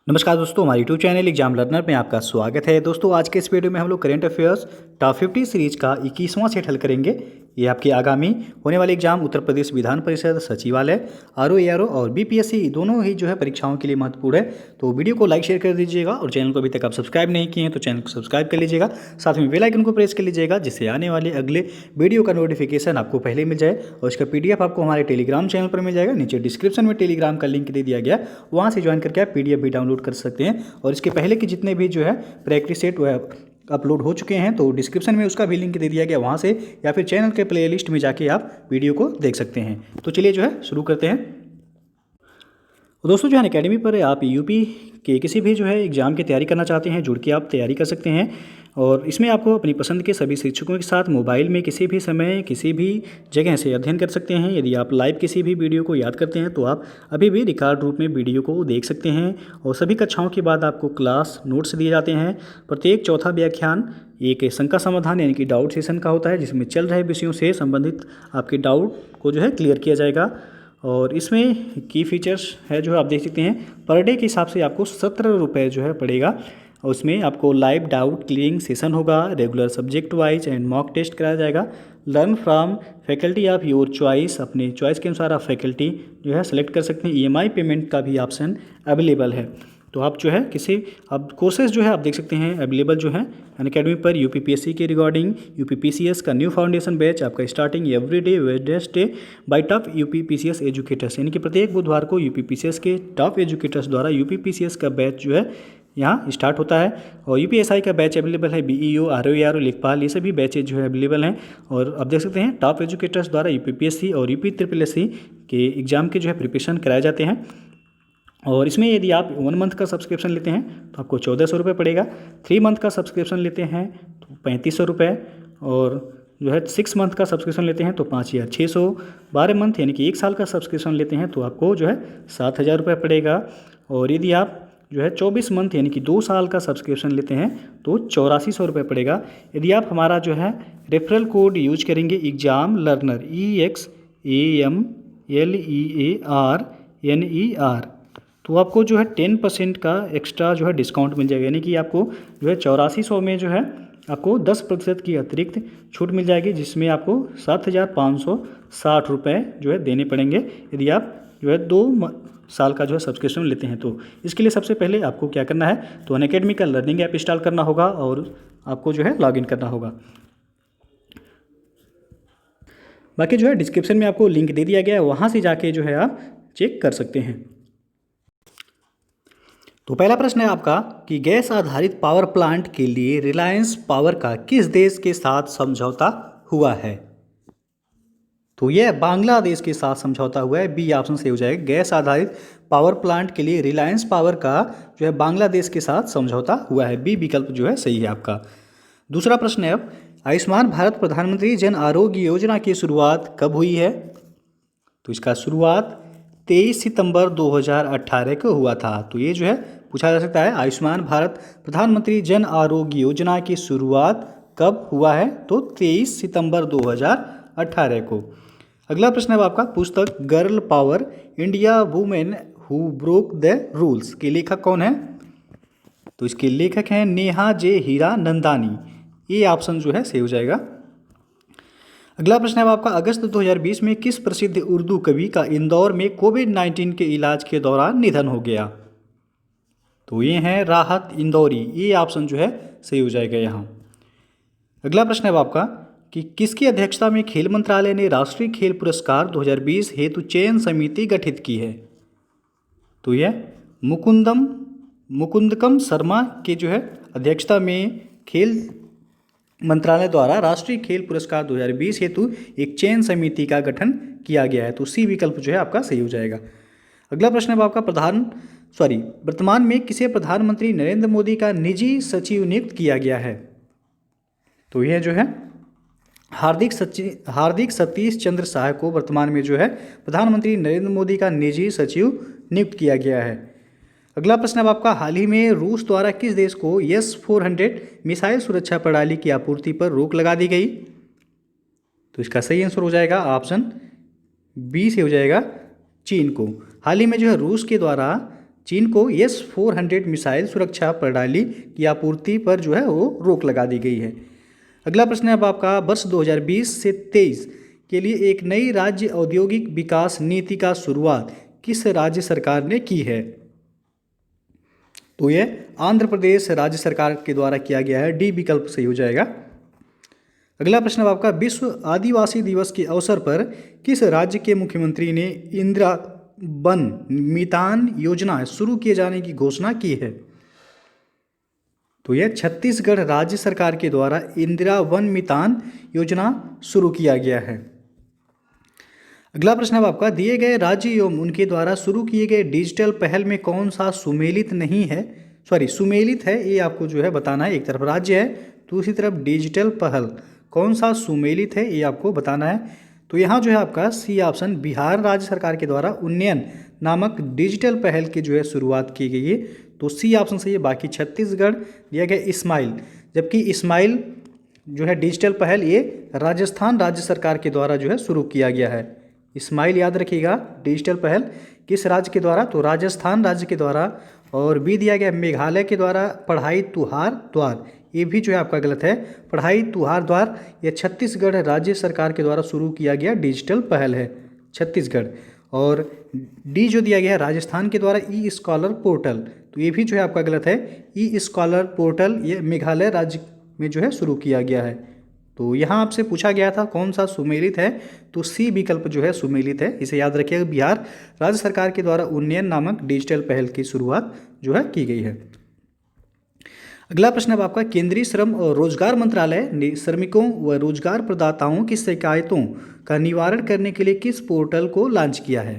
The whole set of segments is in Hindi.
नमस्कार दोस्तों, हमारे यूट्यूब चैनल एग्जाम लर्नर में आपका स्वागत है। दोस्तों, आज के इस वीडियो में हम लोग करेंट अफेयर्स टॉप 50 सीरीज का 21वां सेट हल करेंगे। ये आपके आगामी होने वाले एग्जाम उत्तर प्रदेश विधान परिषद सचिवालय आरओ और बीपीएससी दोनों ही जो है परीक्षाओं के लिए महत्वपूर्ण है। तो वीडियो को लाइक शेयर कर दीजिएगा और चैनल को अभी तक आप सब्सक्राइब नहीं किए हैं तो चैनल को सब्सक्राइब कर लीजिएगा। साथ में बेल आइकन को प्रेस कर लीजिएगा जिससे आने वाले अगले वीडियो का नोटिफिकेशन आपको पहले मिल जाए और इसका पीडीएफ आपको हमारे टेलीग्राम चैनल पर मिल जाएगा। नीचे डिस्क्रिप्शन में टेलीग्राम का लिंक दे दिया गया, वहाँ से ज्वाइन करके आप पीडीएफ भी डाउनलोड कर सकते हैं। और इसके पहले के जितने भी जो है प्रैक्टिस सेट वह अपलोड हो चुके हैं तो डिस्क्रिप्शन में उसका भी लिंक दे दिया गया, वहाँ से या फिर चैनल के प्लेलिस्ट में जाके आप वीडियो को देख सकते हैं। तो चलिए जो है शुरू करते हैं। दोस्तों, जो है अकेडमी पर आप यूपी के किसी भी जो है एग्ज़ाम की तैयारी करना चाहते हैं, जुड़ के आप तैयारी कर सकते हैं। और इसमें आपको अपनी पसंद के सभी शिक्षकों के साथ मोबाइल में किसी भी समय किसी भी जगह से अध्ययन कर सकते हैं। यदि आप लाइव किसी भी वीडियो को याद करते हैं तो आप अभी भी रिकॉर्ड रूप में वीडियो को देख सकते हैं। और सभी कक्षाओं के बाद आपको क्लास नोट्स दिए जाते हैं। प्रत्येक चौथा व्याख्यान एक शंका समाधान यानी कि डाउट सेशन का होता है, जिसमें चल रहे विषयों से संबंधित आपके डाउट को जो है क्लियर किया जाएगा। और इसमें की फीचर्स है जो आप देख सकते हैं। पर डे के हिसाब से आपको 17 रुपये जो है पड़ेगा। और उसमें आपको लाइव डाउट क्लियरिंग सेशन होगा, regular subject wise and mock test कराया जाएगा। Learn from faculty of your choice, अपने चॉइस के अनुसार आप फैकल्टी जो है सेलेक्ट कर सकते हैं। ईएमआई पेमेंट का भी ऑप्शन अवेलेबल है। तो आप जो है किसी अब कोर्सेज जो है आप देख सकते हैं अवेलेबल जो है अनअकैडमी पर। यूपीपीएससी के रिगार्डिंग यूपीपीसीएस का न्यू फाउंडेशन बैच आपका starting everyday Wednesday bye top UPPCS educators, यानी कि प्रत्येक बुधवार को यूपीपीसीएस के टॉप एजुकेटर्स द्वारा यूपीपीसीएस का बैच जो है यहाँ स्टार्ट होता है। और यूपीएसआई का बैच अवेलेबल है, बीईओ आरओ लेखपाल, ये सभी बैचेज जो है अवेलेबल हैं। और आप देख सकते हैं टॉप एजुकेटर्स द्वारा यूपीपीएससी और यूपी ट्रिपल एससी के एग्जाम के जो है प्रिपरेशन कराए जाते हैं। और इसमें यदि आप 1 मंथ का सब्सक्रिप्शन लेते हैं तो आपको 1400 रुपये पड़ेगा। 3 मंथ का सब्सक्रिप्शन लेते हैं तो 3500 रुपये। और जो है 6 मंथ का सब्सक्रिप्शन लेते हैं तो 5600। 12 मंथ यानी कि 1 साल का सब्सक्रिप्शन लेते हैं तो आपको जो है 7000 रुपये पड़ेगा। और यदि आप जो है 24 मंथ यानी कि 2 साल का सब्सक्रिप्शन लेते हैं तो 8400 रुपये पड़ेगा। यदि आप हमारा जो है रेफरल कोड यूज करेंगे एग्जाम लर्नर EXAMLEARNER, तो आपको जो है 10% का एक्स्ट्रा जो है डिस्काउंट मिल जाएगा। यानी कि आपको जो है 8400 में जो है आपको 10% की अतिरिक्त छूट मिल जाएगी, जिसमें आपको 7560 रुपये जो है देने पड़ेंगे यदि आप जो है 2 साल का जो है सब्सक्रिप्शन लेते हैं। तो इसके लिए सबसे पहले आपको क्या करना है, तो अनअकैडमी का लर्निंग ऐप इंस्टॉल करना होगा और आपको जो है लॉगिन करना होगा। बाकी जो है डिस्क्रिप्शन में आपको लिंक दे दिया गया है, वहाँ से जाके जो है आप चेक कर सकते हैं। तो पहला प्रश्न है आपका कि गैस आधारित पावर प्लांट के लिए रिलायंस पावर का किस देश के साथ समझौता हुआ है? तो यह बांग्लादेश के साथ समझौता हुआ है। बी ऑप्शन सही हो जाएगा। गैस आधारित पावर प्लांट के लिए रिलायंस पावर का जो है बांग्लादेश के साथ समझौता हुआ है। बी विकल्प जो है सही है आपका। दूसरा प्रश्न है अब आयुष्मान भारत प्रधानमंत्री जन आरोग्य योजना की शुरुआत कब हुई है? तो इसका शुरुआत 23 सितंबर 2018 को हुआ था। तो ये जो है पूछा जा सकता है आयुष्मान भारत प्रधानमंत्री जन आरोग्य योजना की शुरुआत कब हुआ है? तो 23 सितंबर 2018 को। अगला प्रश्न है आपका पुस्तक girl power India women who broke the rules के लेखक कौन है? तो इसके लेखक हैं नेहा जे हीरानंदानी। ये ऑप्शन जो है सही हो जाएगा। अगला प्रश्न है आपका अगस्त 2020 में किस प्रसिद्ध उर्दू कवि का इंदौर में कोविड-19 के इलाज के दौरान निधन हो गया? तो ये हैं राहत इंदौरी। ये ऑप्शन जो है सही हो जाएगा यहाँ। अगला प्रश्न है आपका कि किसकी अध्यक्षता में खेल मंत्रालय ने राष्ट्रीय खेल पुरस्कार 2020 हेतु चयन समिति गठित की है? तो यह मुकुंदकम शर्मा के जो है अध्यक्षता में खेल मंत्रालय द्वारा राष्ट्रीय खेल पुरस्कार 2020 हेतु एक चयन समिति का गठन किया गया है। तो सी विकल्प जो है आपका सही हो जाएगा। अगला प्रश्न है आपका वर्तमान में किसे प्रधानमंत्री नरेंद्र मोदी का निजी सचिव नियुक्त किया गया है? तो यह जो है हार्दिक सतीश चंद्र शाह को वर्तमान में जो है प्रधानमंत्री नरेंद्र मोदी का निजी सचिव नियुक्त किया गया है। अगला प्रश्न है आपका हाल ही में रूस द्वारा किस देश को S-400 मिसाइल सुरक्षा प्रणाली की आपूर्ति पर रोक लगा दी गई? तो इसका सही आंसर हो जाएगा ऑप्शन बी से हो जाएगा चीन को। हाल ही में जो है रूस के द्वारा चीन को S-400 मिसाइल सुरक्षा प्रणाली की आपूर्ति पर जो है वो रोक लगा दी गई है। अगला प्रश्न है अब आपका, वर्ष 2020 से 23 के लिए एक नई राज्य औद्योगिक विकास नीति का शुरुआत किस राज्य सरकार ने की है? तो यह आंध्र प्रदेश राज्य सरकार के द्वारा किया गया है। डी विकल्प सही हो जाएगा। अगला प्रश्न है आपका, विश्व आदिवासी दिवस के अवसर पर किस राज्य के मुख्यमंत्री ने इंदिरा वन मितान योजना शुरू किए जाने की घोषणा की है? तो यह छत्तीसगढ़ राज्य सरकार के द्वारा इंदिरा वन मितान योजना शुरू किया गया है। अगला प्रश्न है आपका, दिए गए राज्य एवं उनके द्वारा शुरू किए गए डिजिटल पहल में कौन सा सुमेलित नहीं है, सुमेलित है, ये आपको जो है बताना है। एक तरफ राज्य है, दूसरी तरफ डिजिटल पहल, कौन सा सुमेलित है ये आपको बताना है। तो यहाँ जो है आपका सी ऑप्शन, बिहार राज्य सरकार के द्वारा उन्नयन नामक डिजिटल पहल की जो है शुरुआत की गई है। तो सी ऑप्शन सही है। बाकी छत्तीसगढ़ दिया गया इस्माइल, जबकि इस्माइल जो है डिजिटल पहल ये राजस्थान राज्य सरकार के द्वारा जो है शुरू किया गया है। इस्माइल याद रखिएगा, डिजिटल पहल किस राज्य के द्वारा? तो राजस्थान राज्य के द्वारा। और बी दिया गया मेघालय के द्वारा पढ़ाई तुहार द्वार, ये भी जो है आपका गलत है। पढ़ाई तुहार द्वार यह छत्तीसगढ़ राज्य सरकार के द्वारा शुरू किया गया डिजिटल पहल है, छत्तीसगढ़। और डी जो दिया गया है राजस्थान के द्वारा ई स्कॉलर पोर्टल, तो ये भी जो है आपका गलत है। ई स्कॉलर पोर्टल ये मेघालय राज्य में जो है शुरू किया गया है। तो यहाँ आपसे पूछा गया था कौन सा सुमेलित है, तो सी विकल्प जो है सुमेलित है। इसे याद रखिएगा, बिहार राज्य सरकार के द्वारा उन्नयन नामक डिजिटल पहल की शुरुआत जो है की गई है। अगला प्रश्न है आपका, केंद्रीय श्रम और रोजगार मंत्रालय ने श्रमिकों व रोजगार प्रदाताओं की शिकायतों का निवारण करने के लिए किस पोर्टल को लॉन्च किया है?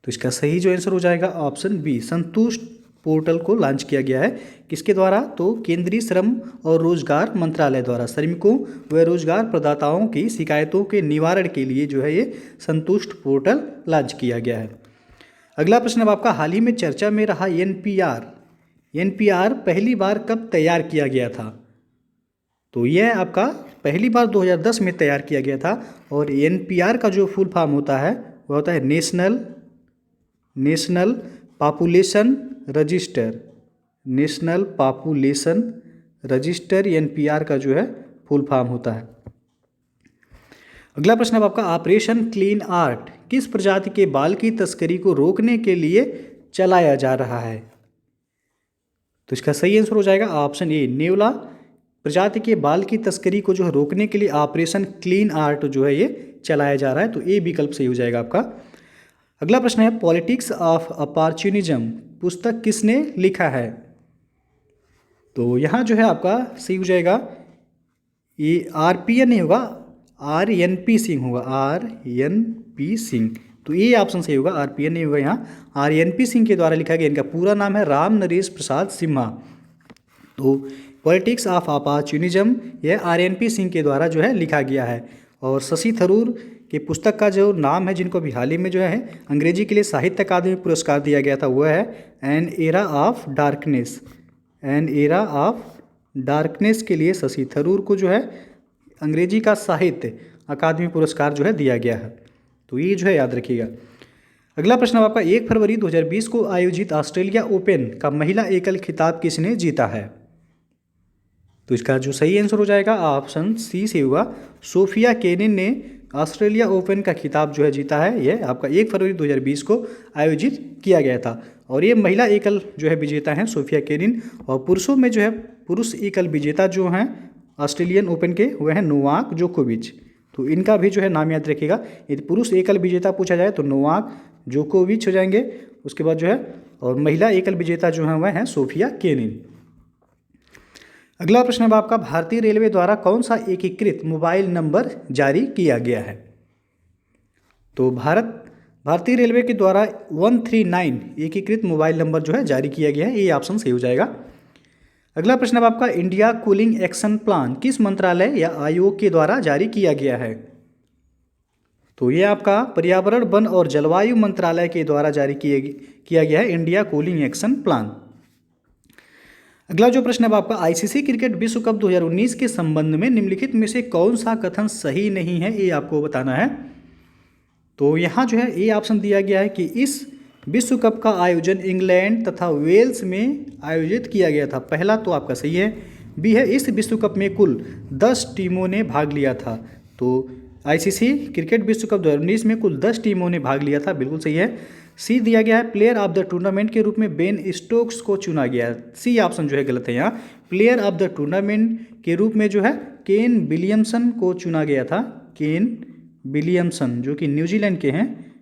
तो इसका सही जो आंसर हो जाएगा ऑप्शन बी, संतुष्ट पोर्टल को लॉन्च किया गया है। किसके द्वारा? तो केंद्रीय श्रम और रोजगार मंत्रालय द्वारा श्रमिकों व रोजगार प्रदाताओं की शिकायतों के निवारण के लिए जो है ये संतुष्ट पोर्टल लॉन्च किया गया है। अगला प्रश्न अब आपका, हाल ही में चर्चा में रहा एनपीआर पहली बार कब तैयार किया गया था? तो यह आपका पहली बार 2010 में तैयार किया गया था। और एनपीआर का जो फुल फॉर्म होता है वह होता है national population register. National population register NPR का जो है फुल फॉर्म होता है। अगला प्रश्न अब आपका, ऑपरेशन क्लीन आर्ट किस प्रजाति के बाल की तस्करी को रोकने के लिए चलाया जा रहा है? तो इसका सही आंसर हो जाएगा ऑप्शन ए, नेवला प्रजाति के बाल की तस्करी को जो है रोकने के लिए ऑपरेशन क्लीन आर्ट जो है ये चलाया जा रहा है। तो ए विकल्प सही हो जाएगा आपका। अगला प्रश्न है, पॉलिटिक्स ऑफ अपॉर्चुनिज्म पुस्तक किसने लिखा है? तो यहाँ जो है आपका सही हो जाएगा, ये आरपीएन नहीं होगा, आरएनपी सिंह होगा, आरएनपी सिंह। तो ये ऑप्शन सही होगा, आरपीएन नहीं होगा, यहाँ आरएनपी सिंह के द्वारा लिखा गया। इनका पूरा नाम है राम नरेश प्रसाद सिम्हा। तो पॉलिटिक्स ऑफ अपॉर्चुनिज्म यह आरएनपी सिंह के द्वारा जो है लिखा गया है। और शशि थरूर के पुस्तक का जो नाम है, जिनको भी हाल ही में जो है अंग्रेजी के लिए साहित्य अकादमी पुरस्कार दिया गया था, वह है an era of darkness. An era of darkness के लिए शशि थरूर को जो है अंग्रेजी का साहित्य अकादमी पुरस्कार जो है दिया गया है। तो ये जो है याद रखिएगा। अगला प्रश्न आपका, 1 फरवरी 2020 को आयोजित ऑस्ट्रेलिया ओपन का महिला एकल खिताब किसने जीता है? तो इसका जो सही आंसर हो जाएगा ऑप्शन सी से होगा, सोफिया केनिन ने ऑस्ट्रेलिया ओपन का खिताब जो है जीता है। यह आपका 1 फरवरी 2020 को आयोजित किया गया था। और ये महिला एकल जो है विजेता हैं सोफिया केनिन। और पुरुषों में जो है पुरुष एकल विजेता जो हैं ऑस्ट्रेलियन ओपन के, वह हैं नोवाक जोकोविच। तो इनका भी जो है नाम याद रखिएगा। यदि पुरुष एकल विजेता पूछा जाए तो नोवाक जोकोविच हो जाएंगे, उसके बाद जो है, और महिला एकल विजेता जो हैं वह हैं सोफिया केनिन। अगला प्रश्न है आपका, भारतीय रेलवे द्वारा कौन सा एकीकृत मोबाइल नंबर जारी किया गया है? तो भारतीय रेलवे के द्वारा 139 एकीकृत मोबाइल नंबर जो है जारी किया गया है। ये ऑप्शन सही हो जाएगा। अगला प्रश्न है आपका, इंडिया कूलिंग एक्शन प्लान किस मंत्रालय या आयोग के द्वारा जारी किया गया है? तो ये आपका पर्यावरण वन और जलवायु मंत्रालय के द्वारा जारी किया गया है इंडिया कूलिंग एक्शन प्लान। अगला जो प्रश्न है आपका, आईसीसी क्रिकेट विश्व कप 2019 के संबंध में निम्नलिखित में से कौन सा कथन सही नहीं है, ये आपको बताना है। तो यहाँ जो है ये ऑप्शन दिया गया है कि इस विश्व कप का आयोजन इंग्लैंड तथा वेल्स में आयोजित किया गया था? पहला तो आपका सही है। बी है, इस विश्व कप में कुल 10 टीमों ने भाग लिया था। तो आईसीसी क्रिकेट विश्व कप 2019 में कुल 10 टीमों ने भाग लिया था, बिल्कुल सही है। सी दिया गया है, प्लेयर ऑफ द टूर्नामेंट के रूप में बेन स्टोक्स को चुना गया है। सी ऑप्शन जो है गलत है यहाँ। प्लेयर ऑफ द टूर्नामेंट के रूप में जो है केन विलियमसन को चुना गया था। केन विलियमसन जो कि न्यूजीलैंड के हैं,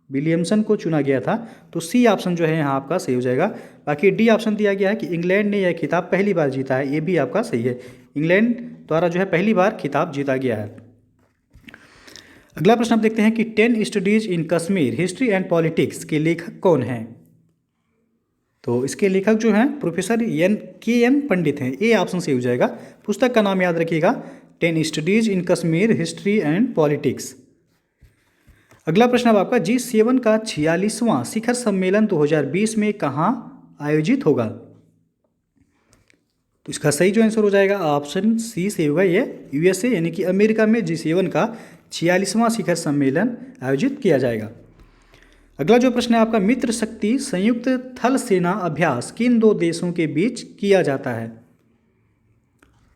विलियमसन को चुना गया था। तो सी ऑप्शन जो है यहाँ आपका सही हो जाएगा। बाकी डी ऑप्शन दिया गया है कि इंग्लैंड ने यह खिताब पहली बार जीता है, ये भी आपका सही है। इंग्लैंड द्वारा जो है पहली बार खिताब जीता गया है। अगला प्रश्न आप देखते हैं कि 10 studies in Kashmir history and politics के लेखक कौन हैं? तो इसके लेखक जो हैं प्रोफेसर के एन पंडित हैं। ए ऑप्शन सही हो जाएगा। पुस्तक का नाम याद रखिएगा, 10 studies in Kashmir history and politics. अगला प्रश्न अब आपका G7 का 46वां शिखर सम्मेलन 2020 में कहाँ आयोजित होगा? तो इसका सही जो आंसर हो जाएगा ऑप्शन सी से होगा, ये यूएसए यानी कि अमेरिका में G7 का 46वां शिखर सम्मेलन आयोजित किया जाएगा। अगला जो प्रश्न है आपका, मित्र शक्ति संयुक्त थल सेना अभ्यास किन दो देशों के बीच किया जाता है?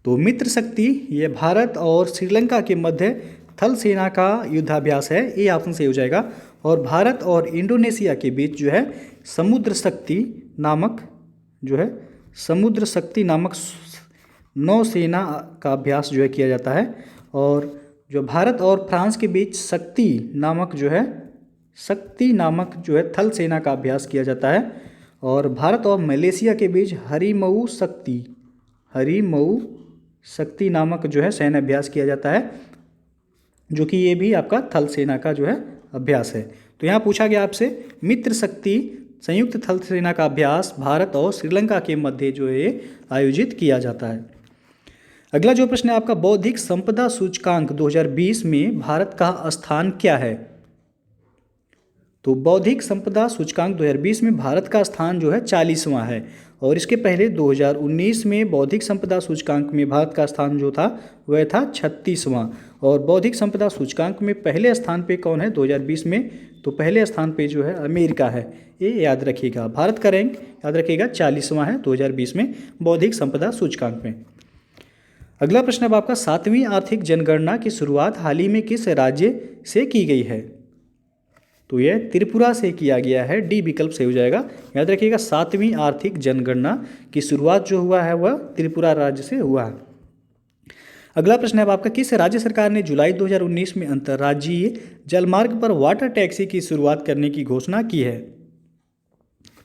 तो मित्र शक्ति ये भारत और श्रीलंका के मध्य थल सेना का युद्धाभ्यास है, ये ऑप्शन सही हो जाएगा। और भारत और इंडोनेशिया के बीच जो है समुद्र शक्ति नामक नौसेना का अभ्यास जो है किया जाता है। और जो भारत और फ्रांस के बीच शक्ति नामक जो है थल सेना का अभ्यास किया जाता है। और भारत और मलेशिया के बीच हरिमऊ शक्ति नामक जो है सैन्य अभ्यास किया जाता है, जो कि ये भी आपका थल सेना का जो है अभ्यास है। तो यहाँ पूछा गया आपसे मित्र शक्ति संयुक्त थल सेना का अभ्यास भारत और श्रीलंका के मध्य जो है आयोजित किया जाता है। अगला जो प्रश्न है आपका, बौद्धिक संपदा सूचकांक 2020 में भारत का स्थान क्या है? तो बौद्धिक संपदा सूचकांक 2020 में भारत का स्थान जो है 40वां है। और इसके पहले 2019 में बौद्धिक संपदा सूचकांक में भारत का स्थान जो था वह था 36वां। और बौद्धिक संपदा सूचकांक में पहले स्थान पे कौन है 2020 में? तो पहले स्थान पे जो है अमेरिका है, ये याद रखिएगा। भारत का रैंक याद रखिएगा 40वां है 2020 में बौद्धिक संपदा सूचकांक में। अगला प्रश्न अब आपका, 7वीं आर्थिक जनगणना की शुरुआत हाल ही में किस राज्य से की गई है? तो यह त्रिपुरा से किया गया है, डी विकल्प से हो जाएगा। याद रखिएगा 7वीं आर्थिक जनगणना की शुरुआत जो हुआ है वह त्रिपुरा राज्य से हुआ है। अगला प्रश्न है आपका, किस राज्य सरकार ने जुलाई 2019 में अंतर्राज्यीय जलमार्ग पर वाटर टैक्सी की शुरुआत करने की घोषणा की है?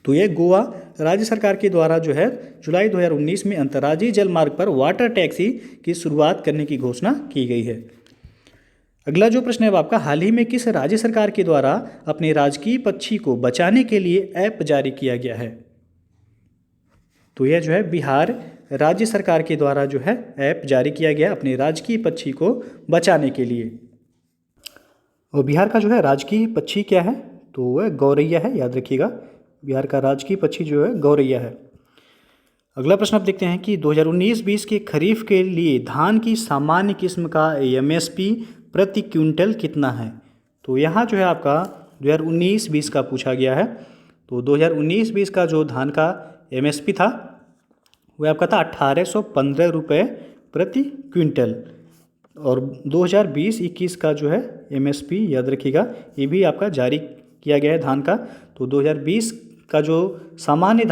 तो यह गोवा राज्य सरकार के द्वारा जो है जुलाई 2019 में अंतर्राज्यीय जलमार्ग पर वाटर टैक्सी की शुरुआत करने की घोषणा की गई है। अगला जो प्रश्न है आपका, हाल ही में किस राज्य सरकार के द्वारा अपने राजकीय पक्षी को बचाने के लिए ऐप जारी किया गया है? तो यह जो है बिहार राज्य सरकार के द्वारा जो है ऐप जारी किया गया अपने राजकीय पक्षी को बचाने के लिए। और बिहार का जो है राजकीय पक्षी क्या है? तो वह गौरैया है, याद रखिएगा। बिहार का राजकीय पक्षी जो है गौरैया है। अगला प्रश्न आप देखते हैं कि 2019-20 के खरीफ के लिए धान की सामान्य किस्म का एमएसपी प्रति क्विंटल कितना है? तो यहाँ जो है आपका 2019-20 का पूछा गया है। तो 2019-20 का जो धान का एमएसपी था वह आपका था 1815 रुपये प्रति क्विंटल। और 2020-21 का जो है एमएसपी याद रखिएगा, ये भी आपका जारी किया गया है धान का। तो 2020 का जो सामान्य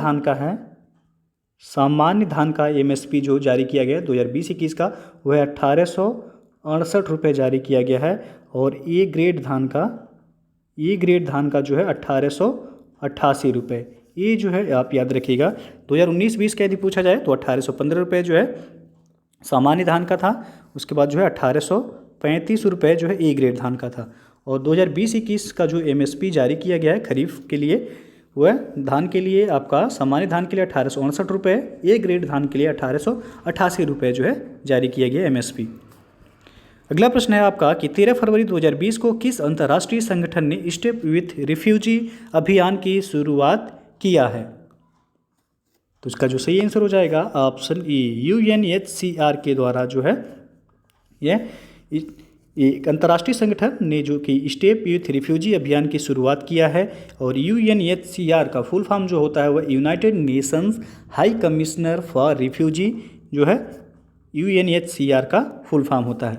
धान का एमएसपी जो जारी किया गया है 2020-21 का वह 1868 रुपये जारी किया गया है। और ए ग्रेड धान का जो है 1888 रुपये, ये जो है आप याद रखिएगा। 2019-20 का यदि पूछा जाए तो 1815 रुपये जो है सामान्य धान का था। उसके बाद जो है 1835 रुपये जो है ए ग्रेड धान का था। और 2020-21 का जो एमएसपी जारी किया गया है खरीफ के लिए वह धान के लिए आपका सामान्य धान के लिए 1868 रुपये, ए ग्रेड धान के लिए 1888 रुपये जो है जारी किया गया एमएसपी। अगला प्रश्न है आपका कि 13 फरवरी 2020 को किस अंतर्राष्ट्रीय संगठन ने स्टेप विथ रिफ्यूजी अभियान की शुरुआत किया है? तो इसका जो सही आंसर हो जाएगा ऑप्शन ई, यूएनएचसीआर के द्वारा जो है यह एक अंतर्राष्ट्रीय संगठन ने जो कि स्टेप यूथ रिफ्यूजी अभियान की शुरुआत किया है। और UNHCR का फुल फॉर्म जो होता है वह United Nations high commissioner for refugee जो है UNHCR का फुल फॉर्म होता है।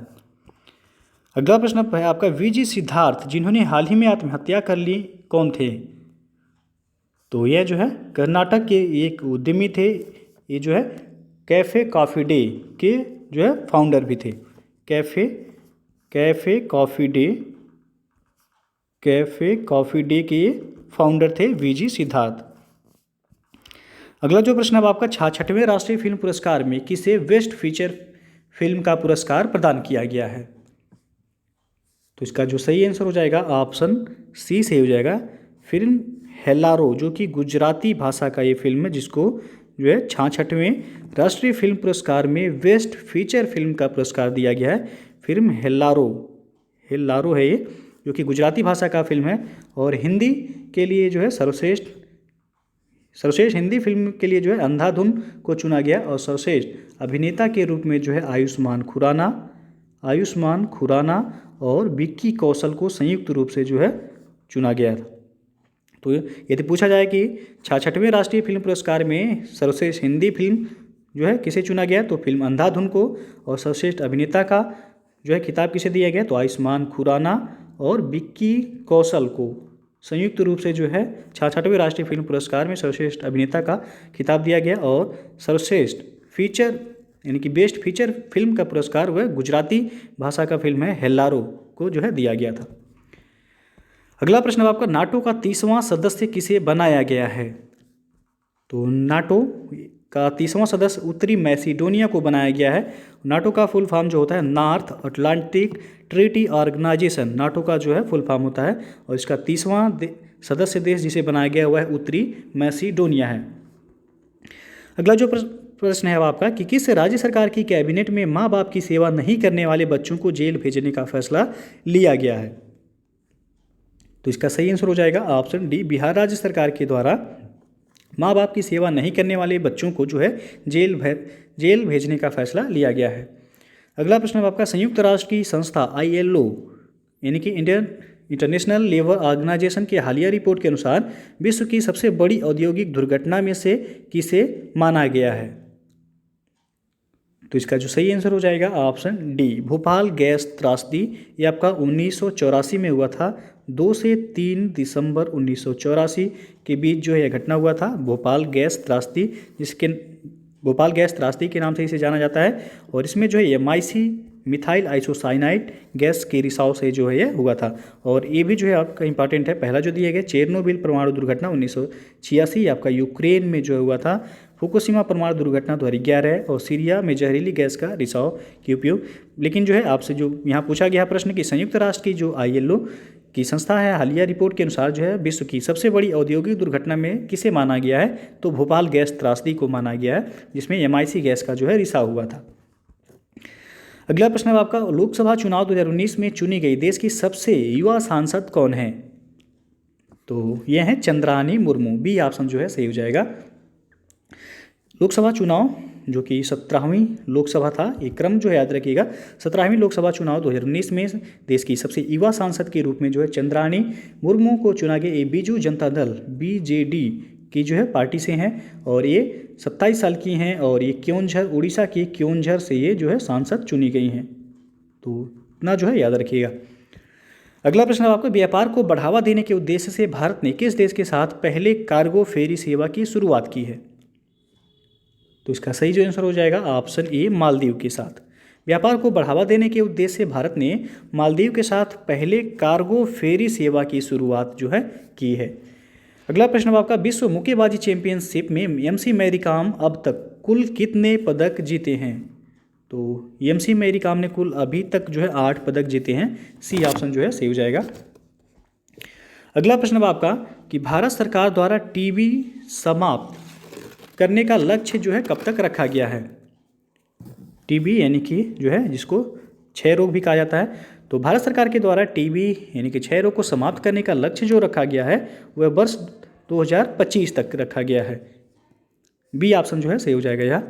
अगला प्रश्न है आपका, VG सिद्धार्थ जिन्होंने हाल ही में आत्महत्या कर ली कौन थे? तो यह जो है कर्नाटक के एक उद्यमी थे। ये जो है कैफ़े कॉफ़ी डे के जो है फाउंडर भी थे। कैफ़े कॉफ़ी डे के फाउंडर थे VG सिद्धार्थ। अगला जो प्रश्न है आपका, 66वें राष्ट्रीय फिल्म पुरस्कार में किसे बेस्ट फीचर फिल्म का पुरस्कार प्रदान किया गया है? तो इसका जो सही आंसर हो जाएगा ऑप्शन सी से हो जाएगा, फिल्म हेलारो, जो कि गुजराती भाषा का ये फिल्म है, जिसको जो है 66वें राष्ट्रीय फिल्म पुरस्कार में बेस्ट फीचर फिल्म का पुरस्कार दिया गया है। फिल्म हेलारो है ये, जो कि गुजराती भाषा का फिल्म है। और हिंदी के लिए जो है सर्वश्रेष्ठ हिंदी फिल्म के लिए जो है अंधाधुन को चुना गया। और सर्वश्रेष्ठ अभिनेता के रूप में जो है आयुष्मान खुराना और विक्की कौशल को संयुक्त रूप से जो है चुना गया था। तो यदि पूछा जाए कि 66वें राष्ट्रीय फिल्म पुरस्कार में सर्वश्रेष्ठ हिंदी फिल्म जो है किसे चुना गया, तो फिल्म अंधाधुन को। और सर्वश्रेष्ठ अभिनेता का जो है खिताब किसे दिया गया, तो आयुष्मान खुराना और विक्की कौशल को संयुक्त रूप से जो है 66वें राष्ट्रीय फिल्म पुरस्कार में सर्वश्रेष्ठ अभिनेता का खिताब दिया गया। और सर्वश्रेष्ठ फीचर यानी कि बेस्ट फीचर फिल्म का पुरस्कार वह गुजराती भाषा का फिल्म है हेलारो को जो है दिया गया था। अगला प्रश्न है आपका, नाटो का 30वां सदस्य किसे बनाया गया है? तो नाटो का 30वां सदस्य उत्तरी मैसिडोनिया को बनाया गया है। नाटो का फुल फॉर्म जो होता है North Atlantic Treaty Organisation, NATO का जो है फुल फॉर्म होता है। और इसका 30वां सदस्य देश जिसे बनाया गया वह उत्तरी मैसिडोनिया है। अगला जो प्रश्न है आपका कि किस राज्य सरकार की कैबिनेट में माँ बाप की सेवा नहीं करने वाले बच्चों को जेल भेजने का फैसला लिया गया है? तो इसका सही आंसर हो जाएगा ऑप्शन डी, बिहार राज्य सरकार के द्वारा माँ बाप की सेवा नहीं करने वाले बच्चों को जो है जेल भेजने का फैसला लिया गया है। अगला प्रश्न आपका, संयुक्त राष्ट्र की संस्था ILO यानी कि इंटरनेशनल लेबर ऑर्गेनाइजेशन की हालिया रिपोर्ट के अनुसार विश्व की सबसे बड़ी औद्योगिक दुर्घटना में से किसे माना गया है? तो इसका जो सही आंसर हो जाएगा ऑप्शन डी, भोपाल गैस त्रासदी। ये आपका 1984 में हुआ था। 2 से 3 दिसंबर 1984 के बीच जो है यह घटना हुआ था, भोपाल गैस त्रासदी, जिसके भोपाल गैस त्रासदी के नाम से इसे जाना जाता है। और इसमें जो है MIC मिथाइल आइसोसाइनाइड गैस के रिसाव से जो है यह हुआ था। और ये भी जो है आपका इंपॉर्टेंट है, पहला जो दिया गया चेरनोबिल परमाणु दुर्घटना 1986 आपका यूक्रेन में जो हुआ था। फुकुशिमा परमाणु दुर्घटना 2011 और सीरिया में जहरीली गैस का रिसाव के उपयोग। लेकिन जो है आपसे जो यहाँ पूछा गया प्रश्न कि संयुक्त राष्ट्र की जो ILO की संस्था है, हालिया रिपोर्ट के अनुसार जो है विश्व की सबसे बड़ी औद्योगिक दुर्घटना में किसे माना गया है, तो भोपाल गैस त्रासदी को माना गया है, जिसमें MIC गैस का जो है रिसाव हुआ था। अगला प्रश्न है आपका, लोकसभा चुनाव 2019 में चुनी गई देश की सबसे युवा सांसद कौन है? तो यह है चंद्रानी मुर्मू, बी ऑप्शन जो है सही हो जाएगा। लोकसभा चुनाव जो कि 17वीं लोकसभा था, ये क्रम जो है याद रखिएगा। 17वीं लोकसभा चुनाव 2019 में देश की सबसे युवा सांसद के रूप में जो है चंद्रानी मुर्मू को चुना गया। ये बीजू जनता दल BJD की जो है पार्टी से हैं और ये 27 साल की हैं और ये क्योंझर, उड़ीसा के क्योंझर से ये जो है सांसद चुनी गई हैं। तो इतना जो है याद रखिएगा। अगला प्रश्न आपको, व्यापार को बढ़ावा देने के उद्देश्य से भारत ने किस देश के साथ पहले कार्गो फेरी सेवा की शुरुआत की है? तो इसका सही जो आंसर हो जाएगा ऑप्शन ए, मालदीव के साथ। व्यापार को बढ़ावा देने के उद्देश्य से भारत ने मालदीव के साथ पहले कार्गो फेरी सेवा की शुरुआत जो है की है। अगला प्रश्न आपका, विश्व मुक्केबाजी चैंपियनशिप में MC मैरी कॉम अब तक कुल कितने पदक जीते हैं? तो MC मैरी कॉम ने कुल अभी तक जो है 8 पदक जीते हैं। सी ऑप्शन जो है सही हो जाएगा। अगला प्रश्न आपका कि भारत सरकार द्वारा TB समाप्त करने का लक्ष्य जो है कब तक रखा गया है? TB यानी कि जो है जिसको क्षय रोग भी कहा जाता है, तो भारत सरकार के द्वारा TB यानी कि क्षय रोग को समाप्त करने का लक्ष्य जो रखा गया है वह वर्ष 2025 तक रखा गया है। बी ऑप्शन जो है सही हो जाएगा यह।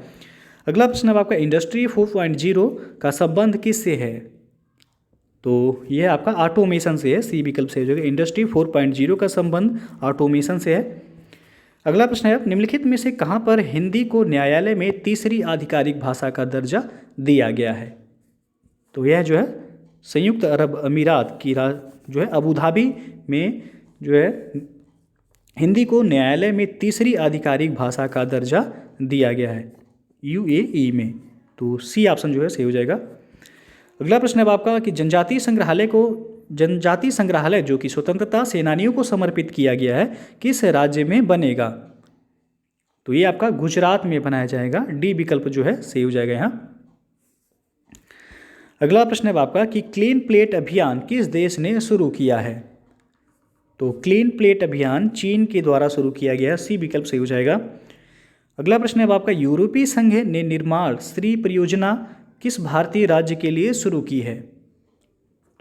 अगला प्रश्न अब आपका, इंडस्ट्री 4.0 का संबंध किससे है? तो यह आपका ऑटोमेशन से है, सी विकल्प से हो जाएगा। इंडस्ट्री 4.0 का संबंध ऑटोमेशन से है। अगला प्रश्न है, निम्नलिखित में से कहाँ पर हिंदी को न्यायालय में तीसरी आधिकारिक भाषा का दर्जा दिया गया है? तो यह जो है संयुक्त अरब अमीरात की जो है अबू धाबी में जो है हिंदी को न्यायालय में तीसरी आधिकारिक भाषा का दर्जा दिया गया है, यूएई में। तो सी ऑप्शन जो है सही हो जाएगा। अगला प्रश्न है आपका कि जनजातीय संग्रहालय जो कि स्वतंत्रता सेनानियों को समर्पित किया गया है, किस राज्य में बनेगा? तो ये आपका गुजरात में बनाया जाएगा, डी विकल्प जो है सही हो जाएगा यहाँ। अगला प्रश्न है आपका कि क्लीन प्लेट अभियान किस देश ने शुरू किया है? तो क्लीन प्लेट अभियान चीन के द्वारा शुरू किया गया, सी विकल्प सही हो जाएगा। अगला प्रश्न है आपका यूरोपीय संघ ने निर्माण श्री परियोजना किस भारतीय राज्य के लिए शुरू की है?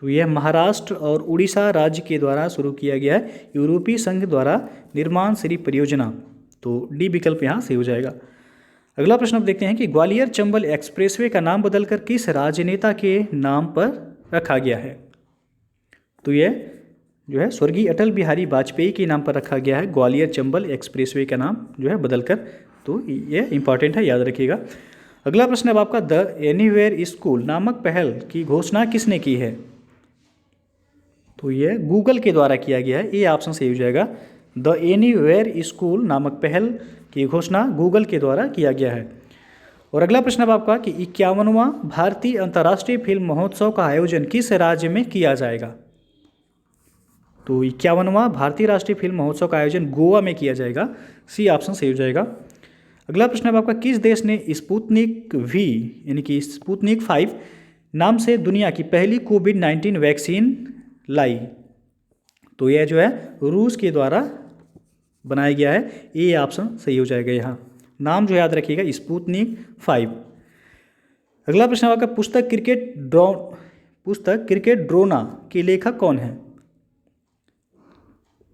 तो यह महाराष्ट्र और उड़ीसा राज्य के द्वारा शुरू किया गया है, यूरोपीय संघ द्वारा निर्माण श्री परियोजना। तो डी विकल्प यहाँ सही हो जाएगा। अगला प्रश्न आप देखते हैं कि ग्वालियर चंबल एक्सप्रेसवे का नाम बदलकर किस राजनेता के नाम पर रखा गया है? तो यह जो है स्वर्गीय अटल बिहारी वाजपेयी के नाम पर रखा गया है, ग्वालियर चंबल एक्सप्रेसवे का नाम जो है बदलकर। तो यह इंपॉर्टेंट है, याद रखिएगा। अगला प्रश्न है आपका द एनीवेयर स्कूल नामक पहल की घोषणा किसने की है? तो यह गूगल के द्वारा किया गया है, ये ऑप्शन सही हो जाएगा। द एनीवेयर स्कूल नामक पहल की घोषणा गूगल के द्वारा किया गया है। और अगला प्रश्न है आपका कि 51वां भारतीय अंतर्राष्ट्रीय फिल्म महोत्सव का आयोजन किस राज्य में किया जाएगा? तो 51वां भारतीय राष्ट्रीय फिल्म महोत्सव का आयोजन गोवा में किया जाएगा, सी ऑप्शन सही हो जाएगा। अगला प्रश्न है आपका किस देश ने स्पुतनिक वी यानी कि स्पुतनिक 5 नाम से दुनिया की पहली कोविड-19 वैक्सीन लाई? तो यह जो है रूस के द्वारा बनाया गया है, ये ऑप्शन सही हो जाएगा। यहाँ नाम जो याद रखिएगा स्पुतनिक 5। अगला प्रश्न आपका पुस्तक क्रिकेट ड्रोना के लेखक कौन है?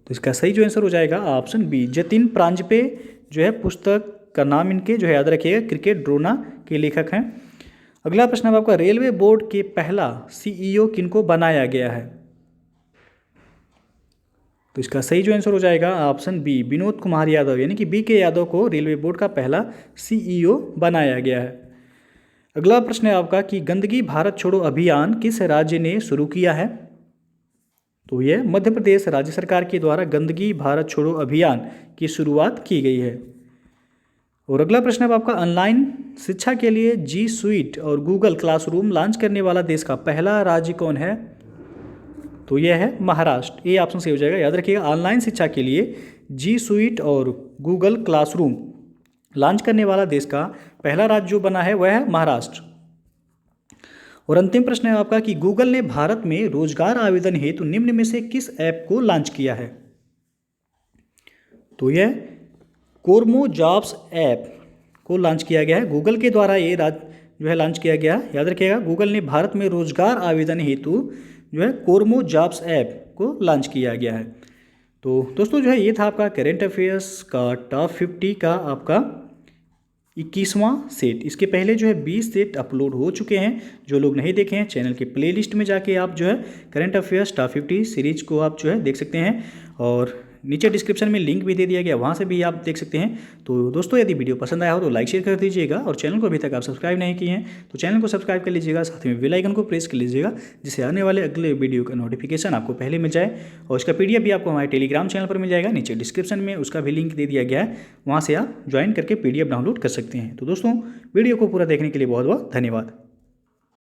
तो इसका सही जो आंसर हो जाएगा ऑप्शन बी, जतिन प्रांजपे जो है पुस्तक का नाम इनके जो है याद रखिएगा, क्रिकेट ड्रोना के लेखक हैं। अगला प्रश्न है आपका रेलवे बोर्ड के पहला सीईओ किनको बनाया गया है? तो इसका सही जो आंसर हो जाएगा ऑप्शन बी, विनोद कुमार यादव यानी कि बी के यादव को रेलवे बोर्ड का पहला सीईओ बनाया गया है। अगला प्रश्न है आपका कि गंदगी भारत छोड़ो अभियान किस राज्य ने शुरू किया है? तो यह मध्य प्रदेश राज्य सरकार के द्वारा गंदगी भारत छोड़ो अभियान की शुरुआत की गई है। और अगला प्रश्न है आपका ऑनलाइन शिक्षा के लिए जी स्वीट और गूगल क्लासरूम लॉन्च करने वाला देश का पहला राज्य कौन है? तो यह है महाराष्ट्र, ये ऑप्शन सही हो जाएगा। याद रखिएगा ऑनलाइन शिक्षा के लिए जी स्वीट और गूगल क्लासरूम लॉन्च करने वाला देश का पहला राज्य जो बना है वह है महाराष्ट्र। और अंतिम प्रश्न है आपका कि गूगल ने भारत में रोजगार आवेदन हेतु निम्न में से किस ऐप को लॉन्च किया है? तो यह कोरमो जॉब्स ऐप को लॉन्च किया गया है, गूगल के द्वारा ये जो है लॉन्च किया गया। याद रखिएगा गूगल ने भारत में रोजगार आवेदन हेतु जो है कोरमो जॉब्स ऐप को लॉन्च किया गया है। तो दोस्तों जो है ये था आपका करेंट अफेयर्स का टॉप 50 का आपका 21वां सेट। इसके पहले जो है 20 सेट अपलोड हो चुके हैं, जो लोग नहीं देखे हैं चैनल के प्लेलिस्ट में जाके आप जो है करेंट अफेयर्स टॉप 50 सीरीज को आप जो है देख सकते हैं। और नीचे डिस्क्रिप्शन में लिंक भी दे दिया गया, वहाँ से भी आप देख सकते हैं। तो दोस्तों यदि वीडियो पसंद आया हो तो लाइक शेयर कर दीजिएगा, और चैनल को अभी तक आप सब्सक्राइब नहीं किए हैं तो चैनल को सब्सक्राइब कर लीजिएगा, साथ में बेल आइकन को प्रेस कर लीजिएगा, जिससे आने वाले अगले वीडियो का नोटिफिकेशन आपको पहले मिल जाए। और इसका PDF भी आपको हमारे टेलीग्राम चैनल पर मिल जाएगा, नीचे डिस्क्रिप्शन में उसका भी लिंक दे दिया गया है, वहाँ से आप ज्वाइन करके PDF डाउनलोड कर सकते हैं। तो दोस्तों वीडियो को पूरा देखने के लिए बहुत बहुत धन्यवाद।